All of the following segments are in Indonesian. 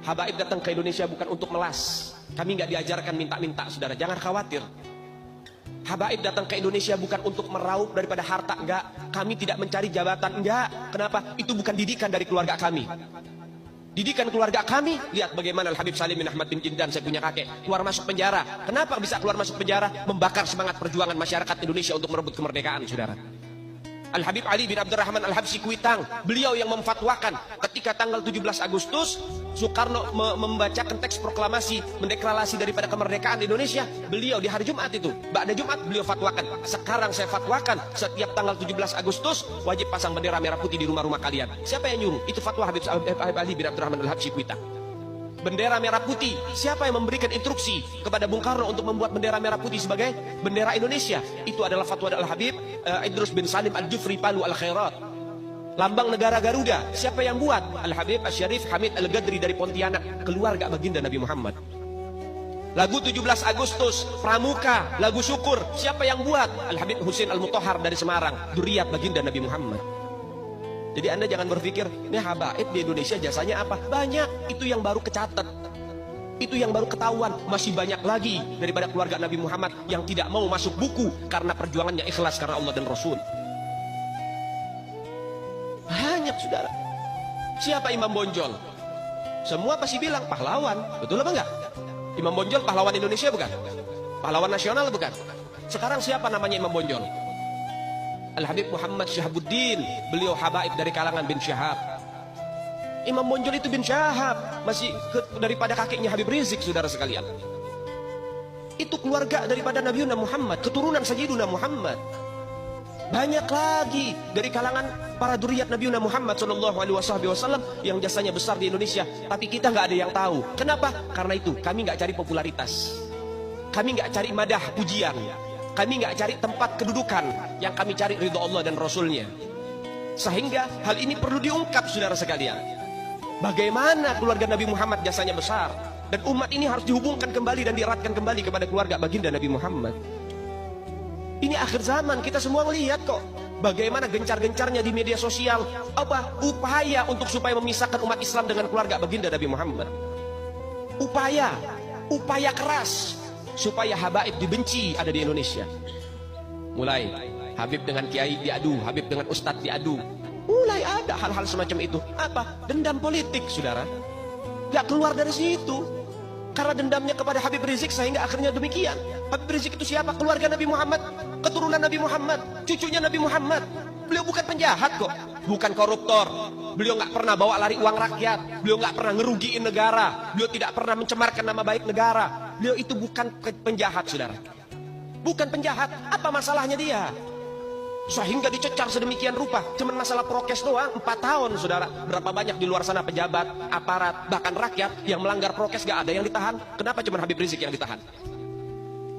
Habaib datang ke Indonesia bukan untuk melas. Kami nggak diajarkan minta-minta, saudara. Jangan khawatir. Habaib datang ke Indonesia bukan untuk meraup daripada harta, enggak. Kami tidak mencari jabatan, enggak. Kenapa? Itu bukan didikan dari keluarga kami. Didikan keluarga kami, lihat bagaimana Al-Habib Salim bin Ahmad bin Jindan, saya punya kakek, keluar masuk penjara. Kenapa bisa keluar masuk penjara? Membakar semangat perjuangan masyarakat Indonesia untuk merebut kemerdekaan, saudara. Al-Habib Ali bin Abdurrahman Al-Habsyi Kuitang, beliau yang memfatwakan ketika tanggal 17 Agustus Soekarno membacakan teks proklamasi mendeklarasi daripada kemerdekaan Indonesia. Beliau di hari Jumat itu, ba'da Jumat beliau fatwakan, sekarang saya fatwakan setiap tanggal 17 Agustus wajib pasang bendera merah putih di rumah-rumah kalian. Siapa yang nyuruh? Itu fatwa Habib Ali bin Abdurrahman Al-Habsyi Kuitang. Bendera merah putih, siapa yang memberikan instruksi kepada Bung Karno untuk membuat bendera merah putih sebagai bendera Indonesia? Itu adalah fatwa Al-Habib Idrus bin Salim Al-Jufri Palu Al-Khairat. Lambang negara Garuda, siapa yang buat? Al-Habib Asy-Syarif Hamid Al-Gadri dari Pontianak, keluarga baginda Nabi Muhammad. Lagu 17 Agustus, Pramuka, lagu syukur, siapa yang buat? Al-Habib Husain Al-Mutahhar dari Semarang, dzurriyyah baginda Nabi Muhammad. Jadi Anda jangan berpikir, ini habaib di Indonesia jasanya apa? Banyak, itu yang baru kecatat. Itu yang baru ketahuan. Masih banyak lagi daripada keluarga Nabi Muhammad yang tidak mau masuk buku karena perjuangannya ikhlas karena Allah dan Rasul. Banyak, saudara. Siapa Imam Bonjol? Semua pasti bilang pahlawan. Betul apa enggak? Imam Bonjol pahlawan Indonesia bukan? Pahlawan nasional bukan? Sekarang siapa namanya Imam Bonjol? Al-Habib Muhammad Syahabuddin, beliau habaib dari kalangan bin Syahab. Imam Bonjol itu bin Syahab, masih daripada kakeknya Habib Rizik, saudara sekalian. Itu keluarga daripada Nabi Muhammad, keturunan Sayyiduna Muhammad. Banyak lagi dari kalangan para dzurriyyat Nabi Muhammad SAW yang jasanya besar di Indonesia, tapi kita nggak ada yang tahu. Kenapa? Karena itu kami nggak cari popularitas, kami nggak cari madah pujian, kami nggak cari tempat kedudukan, yang kami cari ridho Allah dan Rasulnya. Sehingga hal ini perlu diungkap, saudara sekalian. Bagaimana keluarga Nabi Muhammad jasanya besar, dan umat ini harus dihubungkan kembali dan dieratkan kembali kepada keluarga baginda Nabi Muhammad. Ini akhir zaman, kita semua melihat kok bagaimana gencar-gencarnya di media sosial apa upaya untuk supaya memisahkan umat Islam dengan keluarga baginda Nabi Muhammad. Upaya keras supaya habaib dibenci ada di Indonesia. Mulai Habib dengan kiai diadu, Habib dengan ustadz diadu. Mulai ada hal-hal semacam itu. Apa? Dendam politik, saudara. Gak keluar dari situ. Karena dendamnya kepada Habib Rizik sehingga akhirnya demikian. Habib Rizik itu siapa? Keluarga Nabi Muhammad, keturunan Nabi Muhammad, cucunya Nabi Muhammad. Beliau bukan penjahat kok, bukan koruptor. Beliau nggak pernah bawa lari uang rakyat. Beliau nggak pernah ngerugiin negara. Beliau tidak pernah mencemarkan nama baik negara. Beliau itu bukan penjahat, saudara. Bukan penjahat. Apa masalahnya dia? Sehingga dicecar sedemikian rupa. Cuman masalah prokes doang, 4 tahun, saudara. Berapa banyak di luar sana pejabat, aparat, bahkan rakyat yang melanggar prokes gak ada yang ditahan. Kenapa cuman Habib Rizik yang ditahan?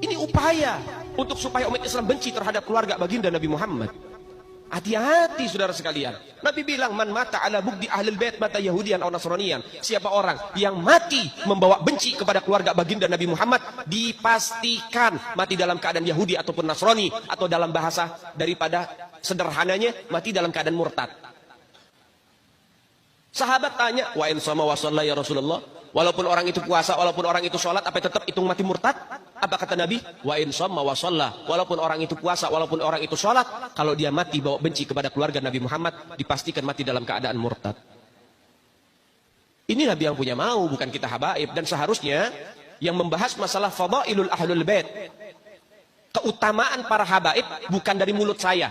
Ini upaya untuk supaya umat Islam benci terhadap keluarga baginda Nabi Muhammad. Hati-hati, saudara sekalian. Nabi bilang, man mata ala bugdi ahlul bait mata yahudian atau nasranian. Siapa orang yang mati membawa benci kepada keluarga baginda Nabi Muhammad, dipastikan mati dalam keadaan Yahudi ataupun Nasrani, atau dalam bahasa daripada sederhananya mati dalam keadaan murtad. Sahabat tanya, wa in sama wa shalla ya Rasulullah, walaupun orang itu puasa, walaupun orang itu sholat, apa tetap hitung mati murtad? Apa kata Nabi? Wa in sama wa shalla, walaupun orang itu puasa, walaupun orang itu sholat, kalau dia mati bawa benci kepada keluarga Nabi Muhammad, dipastikan mati dalam keadaan murtad. Ini Nabi yang punya mau, bukan kita habaib. Dan seharusnya yang membahas masalah fadailul ahlul bait, keutamaan para habaib, bukan dari mulut saya,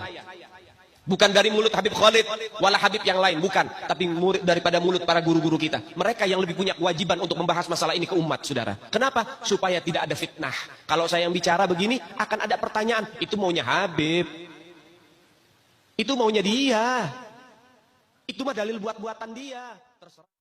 bukan dari mulut Habib Khalid, wala Habib yang lain, bukan. Tapi murid daripada mulut para guru-guru kita. Mereka yang lebih punya kewajiban untuk membahas masalah ini ke umat, saudara. Kenapa? Supaya tidak ada fitnah. Kalau saya yang bicara begini, akan ada pertanyaan. Itu maunya Habib. Itu maunya dia. Itu mah dalil buat-buatan dia. Terserah.